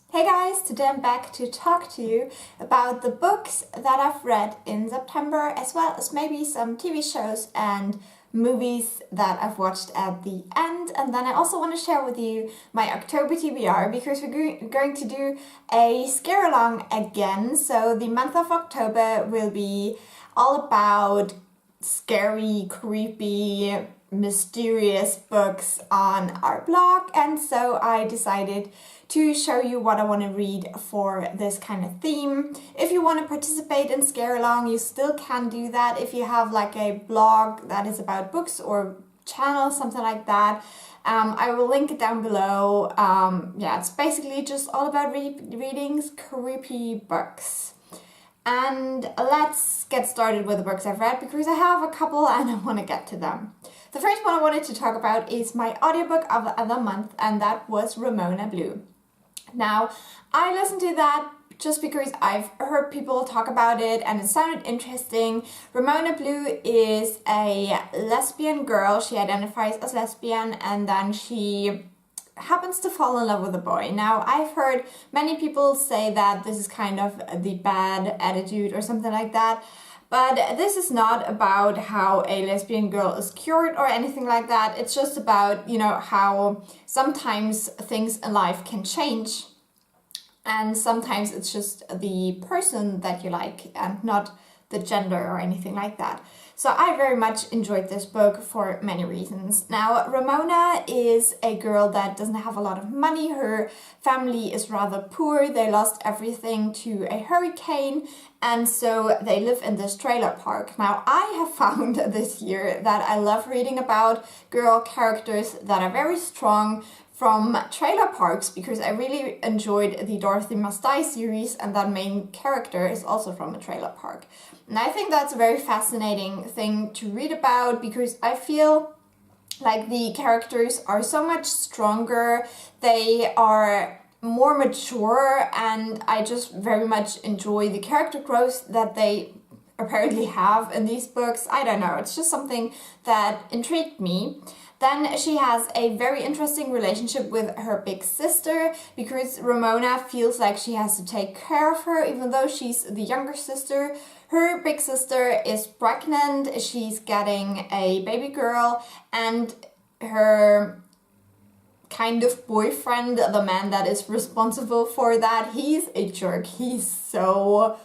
Hey guys, today I'm back to talk to you about the books that I've read in September, as well as maybe some TV shows and movies that I've watched at the end. And then I also want to share with you my October TBR, because we're going to do a scare along again. So the month of October will be all about scary, creepy, mysterious books on our blog, and so I decided to show you what I want to read for this kind of theme. If you want to participate in Scare Along, you still can do that. If you have like a blog that is about books or channel, something like that, I will link it down below. Yeah, it's basically just all about reading creepy books. And let's get started with the books I've read, because I have a couple and I want to get to them. The first one I wanted to talk about is my audiobook of the month, and that was Ramona Blue. Now, I listened to that just because I've heard people talk about it and it sounded interesting. Ramona Blue is a lesbian girl. She identifies as lesbian, and then she happens to fall in love with a boy. Now, I've heard many people say that this is kind of the bad attitude or something like that. But this is not about how a lesbian girl is cured or anything like that. It's just about, you know, how sometimes things in life can change. And sometimes it's just the person that you like and not the gender or anything like that. So I very much enjoyed this book for many reasons. Now, Ramona is a girl that doesn't have a lot of money. Her family is rather poor. They lost everything to a hurricane, and so they live in this trailer park. Now, I have found this year that I love reading about girl characters that are very strong from trailer parks, because I really enjoyed the Dorothy Must Die series, and that main character is also from a trailer park. And I think that's a very fascinating thing to read about, because I feel like the characters are so much stronger, they are more mature, and I just very much enjoy the character growth that they apparently have in these books. I don't know, it's just something that intrigued me. Then she has a very interesting relationship with her big sister, because Ramona feels like she has to take care of her, even though she's the younger sister. Her big sister is pregnant, she's getting a baby girl, and her kind of boyfriend, the man that is responsible for that, he's a jerk. He's so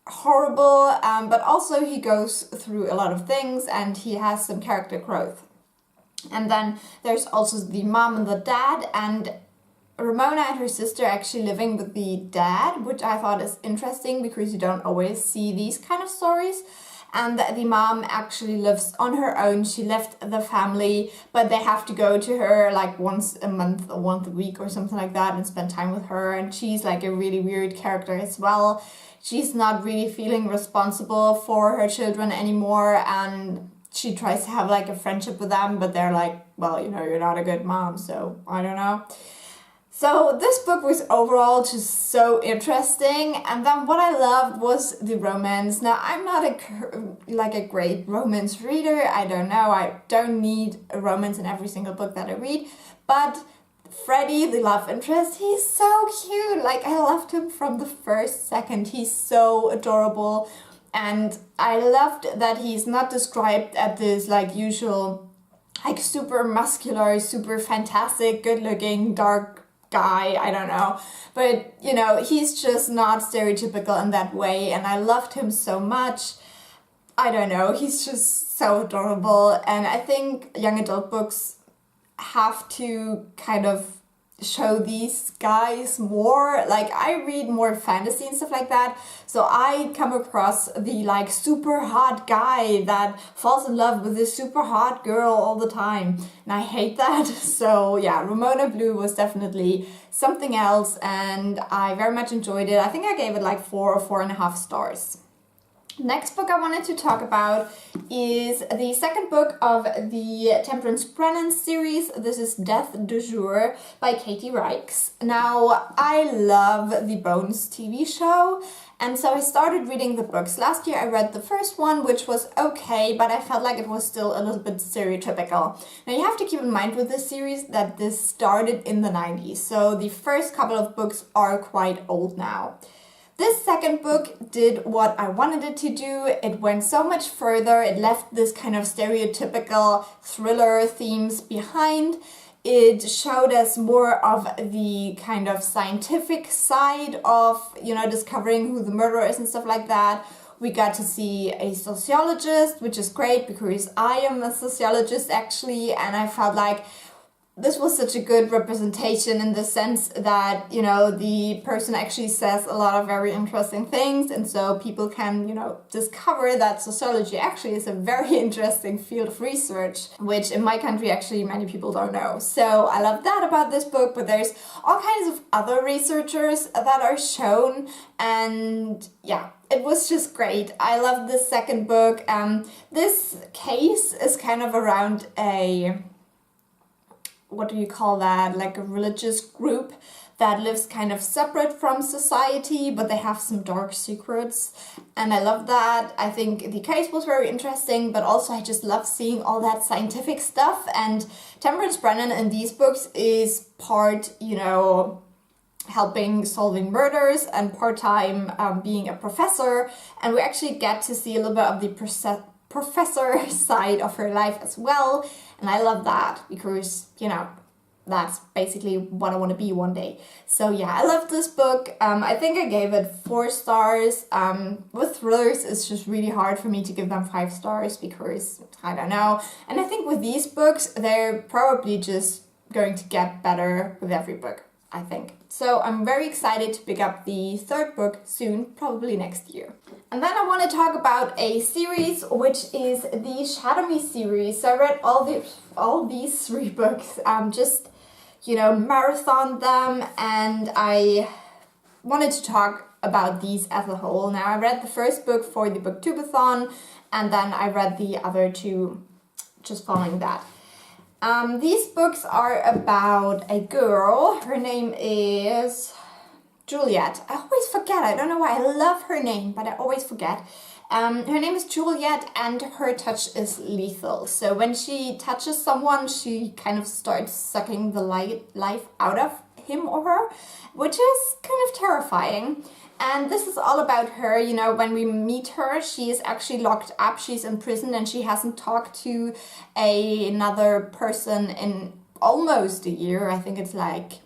horrible, but also he goes through a lot of things and he has some character growth. And then there's also the mom and the dad, and Ramona and her sister actually living with the dad, which I thought is interesting because you don't always see these kind of stories. And the mom actually lives on her own. She left the family, but they have to go to her like once a month or once a week or something like that and spend time with her. And she's like a really weird character as well. She's not really feeling responsible for her children anymore, and she tries to have like a friendship with them, but they're like, well, you know, you're not a good mom, so I don't know. So this book was overall just so interesting, and then what I loved was the romance. Now, I'm not a great romance reader, I don't know, I don't need a romance in every single book that I read, but Freddie, the love interest, he's so cute. Like, I loved him from the first second. He's so adorable. And I loved that he's not described as this like usual, like super muscular, super fantastic, good looking, dark guy, I don't know. But, you know, he's just not stereotypical in that way, and I loved him so much. I don't know, he's just so adorable, and I think young adult books have to kind of show these guys more. Like, I read more fantasy and stuff like that, so I come across the like super hot guy that falls in love with this super hot girl all the time, and I hate that. So yeah, Ramona Blue was definitely something else, and I very much enjoyed it. I think I gave it like 4 or 4.5 stars. Next book I wanted to talk about is the second book of the Temperance Brennan series. This is Death du Jour by Katie Reichs. Now, I love the Bones TV show, And so I started reading the books. Last year I read the first one, which was okay, but I felt like it was still a little bit stereotypical. Now you have to keep in mind with this series that this started in the 90s, so the first couple of books are quite old now. This second book did what I wanted it to do. It went so much further. It left this kind of stereotypical thriller themes behind. It showed us more of the kind of scientific side of, discovering who the murderer is and stuff like that. We got to see a sociologist, which is great because I am a sociologist actually, and I felt like this was such a good representation in the sense that, the person actually says a lot of very interesting things, and so people can, discover that sociology actually is a very interesting field of research, which in my country actually many people don't know. So I love that about this book, but there's all kinds of other researchers that are shown, and yeah, it was just great. I love this second book. This case is kind of around what do you call that, like a religious group that lives kind of separate from society, but they have some dark secrets, and I love that. I think the case was very interesting, but also I just love seeing all that scientific stuff, and Temperance Brennan in these books is part, helping solving murders and part-time being a professor, and we actually get to see a little bit of the professor side of her life as well, and I love that because that's basically what I want to be one day. So yeah, I love this book. I think I gave it 4 stars. With thrillers it's just really hard for me to give them 5 stars because I don't know, and I think with these books they're probably just going to get better with every book, I think. So I'm very excited to pick up the 3rd book soon, probably next year. And then I want to talk about a series, which is the Shadow Me series. So I read all these 3 books, just, marathon them, and I wanted to talk about these as a whole. Now I read the first book for the Booktubeathon, and then I read the other 2 just following that. These books are about a girl. Her name is Juliet. I always forget. I don't know why. I love her name, but I always forget. Her name is Juliet, and her touch is lethal. So when she touches someone, she kind of starts sucking the life out of him or her, which is kind of terrifying. And this is all about her. When we meet her, she is actually locked up. She's in prison, and she hasn't talked to another person in almost a year. I think it's like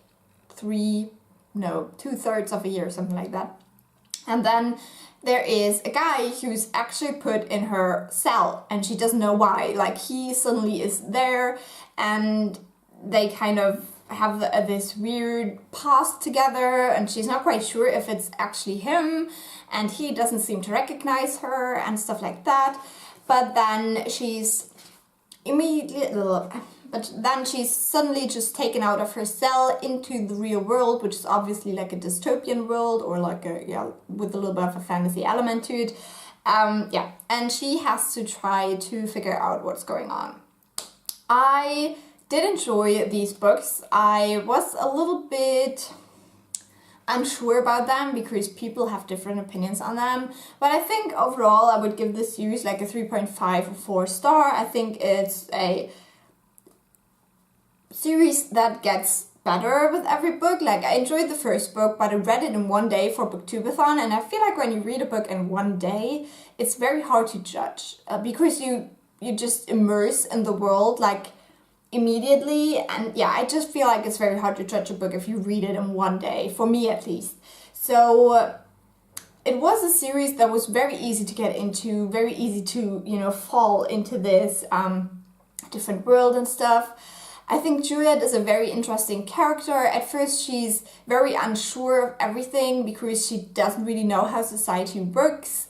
2/3 of a year, something like that. And then there is a guy who's actually put in her cell, and she doesn't know why. Like, he suddenly is there, and they kind of have this weird past together, and she's not quite sure if it's actually him, and he doesn't seem to recognize her and stuff like that. But then she's suddenly just taken out of her cell into the real world, which is obviously like a dystopian world, or like with a little bit of a fantasy element to it. And she has to try to figure out what's going on. I did enjoy these books. I was a little bit unsure about them because people have different opinions on them, but I think overall I would give this series like a 3.5 or 4 star. I think it's a series that gets better with every book. Like, I enjoyed the first book, but I read it in one day for Booktubeathon, and I feel like when you read a book in one day, it's very hard to judge because you just immerse in the world like immediately, and yeah, I just feel like it's very hard to judge a book if you read it in one day, for me at least. So it was a series that was very easy to get into, very easy to, fall into this different world and stuff. I think Juliet is a very interesting character. At first she's very unsure of everything because she doesn't really know how society works.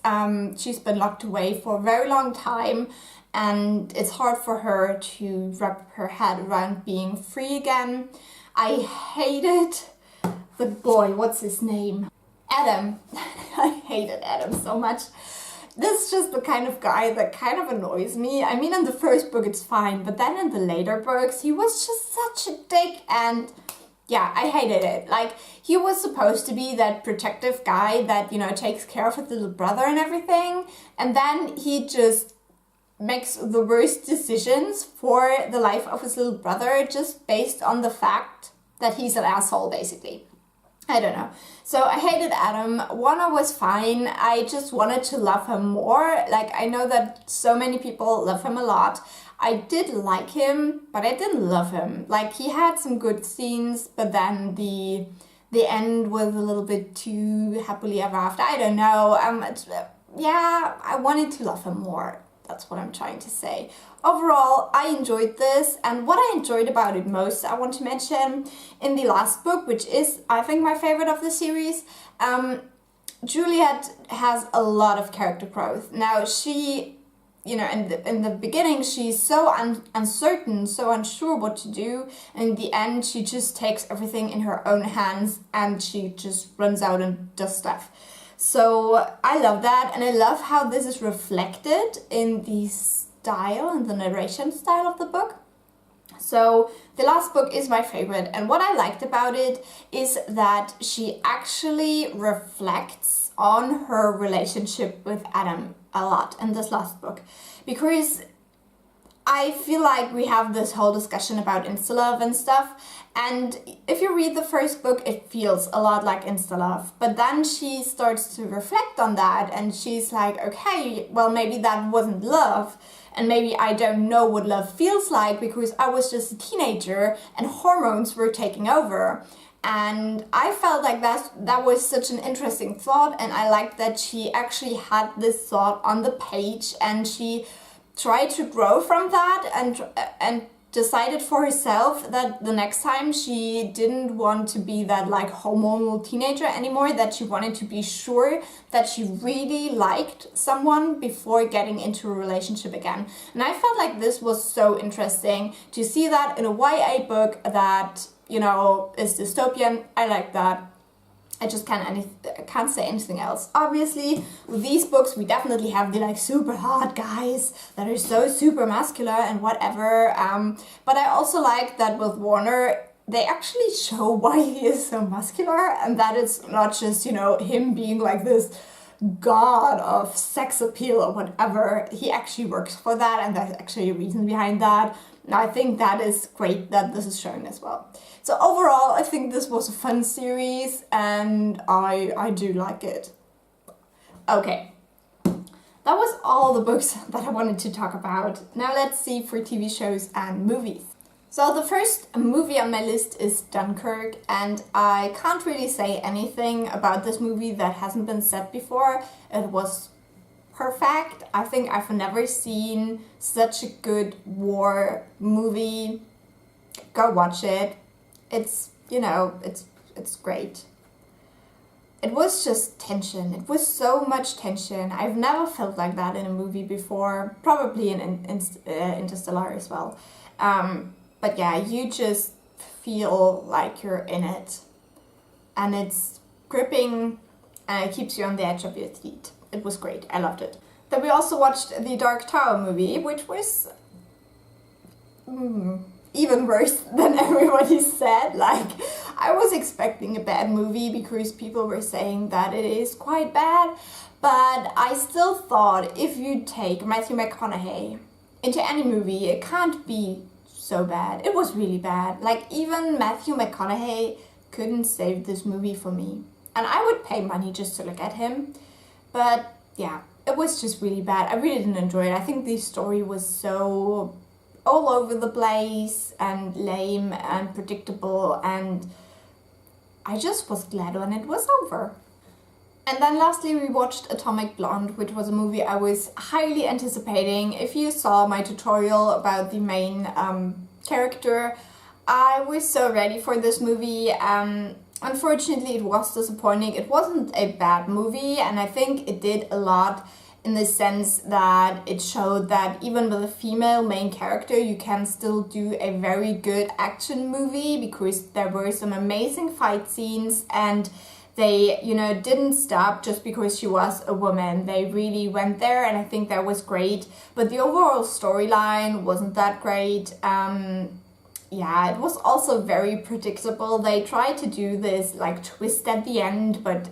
She's been locked away for a very long time, and it's hard for her to wrap her head around being free again. I hated the boy, what's his name? Adam. I hated Adam so much. This is just the kind of guy that kind of annoys me. I mean, in the first book it's fine, but then in the later books he was just such a dick, and yeah, I hated it. Like, he was supposed to be that protective guy that, you know, takes care of his little brother and everything. And then he just makes the worst decisions for the life of his little brother just based on the fact that he's an asshole, basically. I don't know. So I hated Adam. Warner was fine. I just wanted to love him more. Like, I know that so many people love him a lot. I did like him, but I didn't love him. Like, he had some good scenes, but then the end was a little bit too happily ever after. I don't know. Yeah, I wanted to love him more. That's what I'm trying to say. Overall, I enjoyed this, and what I enjoyed about it most, I want to mention in the last book, which is, I think, my favorite of the series. Juliet has a lot of character growth. Now, she, you know, in the beginning, she's so uncertain, so unsure what to do, and in the end, she just takes everything in her own hands, and she just runs out and does stuff. So I love that, and I love how this is reflected in the style and the narration style of the book. So the last book is my favorite, and what I liked about it is that she actually reflects on her relationship with Adam a lot in this last book, because I feel like we have this whole discussion about insta-love and stuff, and if you read the first book, it feels a lot like insta-love. But then she starts to reflect on that, and she's like, okay, well, maybe that wasn't love, and maybe I don't know what love feels like because I was just a teenager and hormones were taking over. And I felt like that was such an interesting thought, and I liked that she actually had this thought on the page, and she tried to grow from that and decided for herself that the next time she didn't want to be that like hormonal teenager anymore, that she wanted to be sure that she really liked someone before getting into a relationship again. And I felt like this was so interesting to see that in a YA book that, you know, is dystopian. I like that. I just can't say anything else. Obviously, with these books, we definitely have the like super hot guys that are so super muscular and whatever. But I also like that with Warner, they actually show why he is so muscular, and that it's not just, you know, him being like this god of sex appeal or whatever. He actually works for that, and there's actually a reason behind that. And I think that is great that this is shown as well. So overall, I think this was a fun series, and I do like it. Okay, that was all the books that I wanted to talk about. Now let's see for TV shows and movies. So the first movie on my list is Dunkirk, and I can't really say anything about this movie that hasn't been said before. It was perfect. I think I've never seen such a good war movie. Go watch it. It's, you know, it's great. It was just tension. It was so much tension. I've never felt like that in a movie before. Probably in Interstellar as well. But yeah, you just feel like you're in it. And it's gripping, and it keeps you on the edge of your seat. It was great. I loved it. Then we also watched the Dark Tower movie, which was even worse than everybody said. Like, I was expecting a bad movie because people were saying that it is quite bad, but I still thought if you take Matthew McConaughey into any movie, it can't be so bad. It was really bad. Like, even Matthew McConaughey couldn't save this movie for me. And I would pay money just to look at him. But yeah, it was just really bad. I really didn't enjoy it. I think the story was so all over the place and lame and predictable, and I just was glad when it was over. And then lastly, we watched Atomic Blonde, which was a movie I was highly anticipating. If you saw my tutorial about the main character, I was so ready for this movie. Unfortunately, it was disappointing. It wasn't a bad movie, and I think it did a lot in the sense that it showed that even with a female main character, you can still do a very good action movie, because there were some amazing fight scenes, and they, you know, didn't stop just because she was a woman. They really went there, and I think that was great. But the overall storyline wasn't that great. yeah, it was also very predictable. They tried to do this like twist at the end, but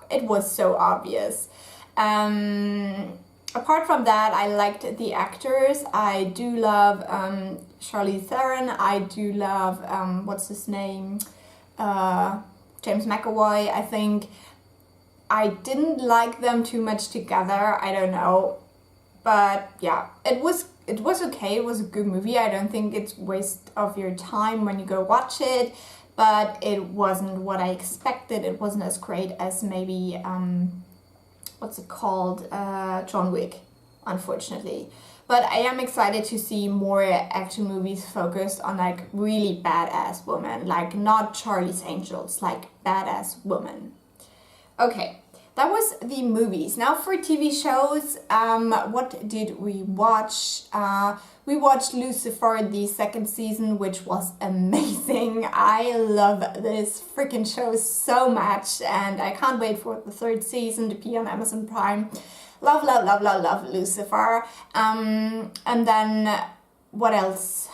it was so obvious. Apart from that, I liked the actors. I do love Charlize Theron. I do love, what's his name? James McAvoy. I think I didn't like them too much together. I don't know. But yeah, it was okay. It was a good movie. I don't think it's waste of your time when you go watch it. But it wasn't what I expected. It wasn't as great as maybe... what's it called? John Wick, unfortunately. But I am excited to see more action movies focused on like really badass women, like not Charlie's Angels, like badass women. Okay, that was the movies. Now for TV shows, what did we watch? We watched Lucifer, the second season, which was amazing. I love this freaking show so much, and I can't wait for the third season to be on Amazon Prime. Love, love, love, love, love Lucifer. And then, what else?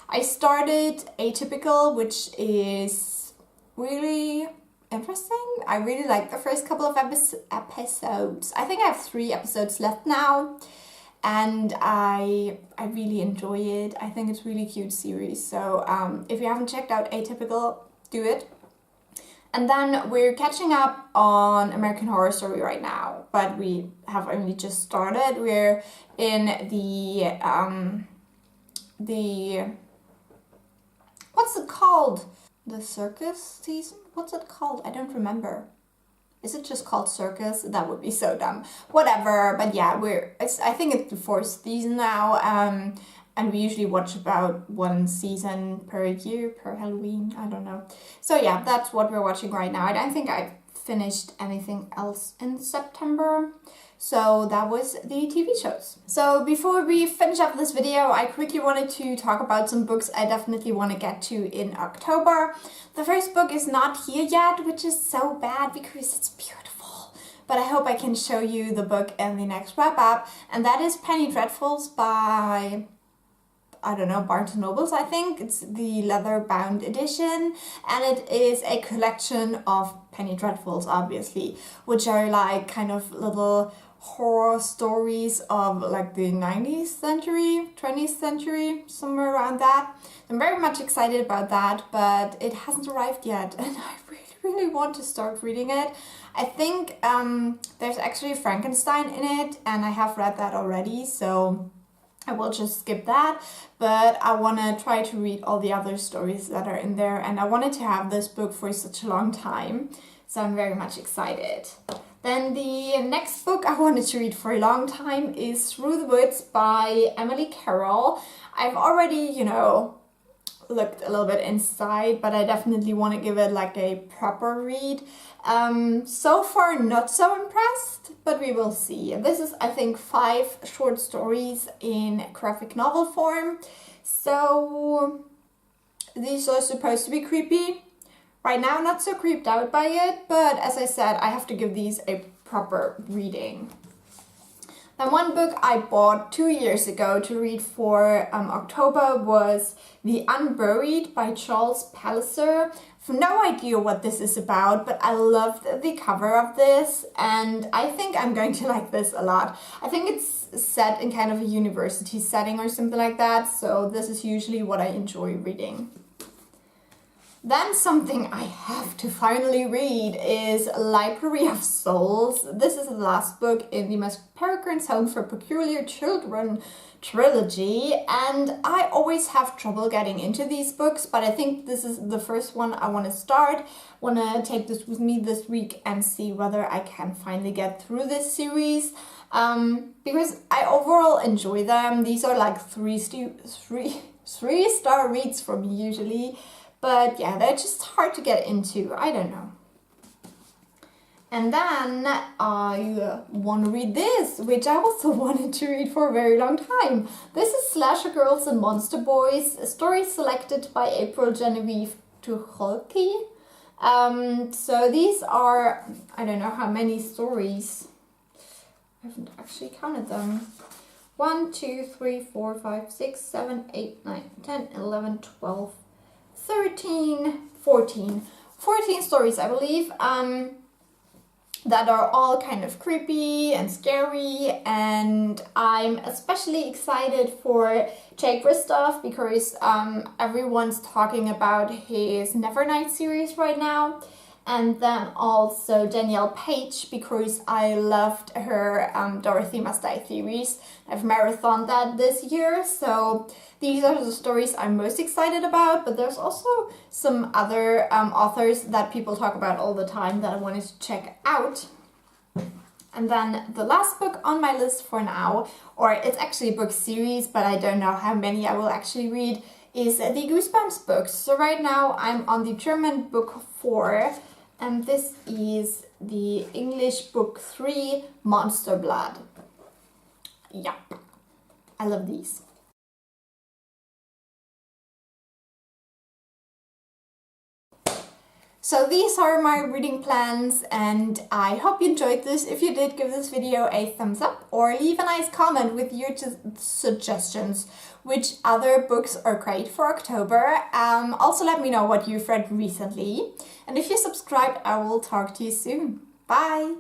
I started Atypical, which is really interesting. I really like the first couple of episodes. I think I have 3 episodes left now. And I really enjoy it. I think it's a really cute series. So if you haven't checked out Atypical, do it. And then we're catching up on American Horror Story right now. But we have only just started. We're in the what's it called? The circus season? What's it called? I don't remember. Is it just called Circus? That would be so dumb. Whatever, but yeah, I think it's the 4th season now, and we usually watch about 1 season per year, per Halloween, I don't know. So yeah, that's what we're watching right now. I don't think I finished anything else in September. So that was the TV shows. So before we finish up this video, I quickly wanted to talk about some books I definitely want to get to in October. The first book is not here yet, which is so bad because it's beautiful. But I hope I can show you the book in the next wrap up. And that is Penny Dreadfuls by... I don't know, Barnes & Nobles, I think. It's the leather-bound edition, and it is a collection of Penny Dreadfuls, obviously, which are like kind of little horror stories of like the 19th century, 20th century, somewhere around that. I'm very much excited about that, but it hasn't arrived yet, and I really want to start reading it. I think there's actually Frankenstein in it, and I have read that already, so I will just skip that, but I want to try to read all the other stories that are in there, and I wanted to have this book for such a long time, so I'm very much excited. Then the next book I wanted to read for a long time is Through the Woods by Emily Carroll. I've already, looked a little bit inside, but I definitely want to give it like a proper read. So far not so impressed, but we will see. This is, I think, 5 short stories in graphic novel form. So these are supposed to be creepy. Right now, not so creeped out by it, but as I said, I have to give these a proper reading. And one book I bought 2 years ago to read for October was The Unburied by Charles Palliser. I have no idea what this is about, but I loved the cover of this, and I think I'm going to like this a lot. I think it's set in kind of a university setting or something like that, so this is usually what I enjoy reading. Then something I have to finally read is Library of Souls. This is the last book in the Miss Peregrine's Home for Peculiar Children trilogy, and I always have trouble getting into these books, but I think this is the first one I want to start. Want to take this with me this week and see whether I can finally get through this series, because I overall enjoy them. These are like three-star reads for me usually. But yeah, they're just hard to get into. I don't know. And then I want to read this, which I also wanted to read for a very long time. This is Slasher Girls and Monster Boys, a story selected by April Genevieve Tucholke. So these are, I don't know how many stories. I haven't actually counted them. 1, 2, 3, 4, 5, 6, 7, 8, 9, 10, 11, 12, 13, 14. 14 stories, I believe, that are all kind of creepy and scary, and I'm especially excited for Jake Kristoff because everyone's talking about his Nevernight series right now. And then also Danielle Page, because I loved her Dorothy Must Die series. I've marathoned that this year, so these are the stories I'm most excited about. But there's also some other authors that people talk about all the time that I wanted to check out. And then the last book on my list for now, or it's actually a book series, but I don't know how many I will actually read, is the Goosebumps books. So right now I'm on the German book 4, and this is the English book 3, Monster Blood. Yeah, I love these. So these are my reading plans, and I hope you enjoyed this. If you did, give this video a thumbs up or leave a nice comment with your suggestions. Which other books are great for October? Also let me know what you've read recently. And if you subscribed, I will talk to you soon. Bye!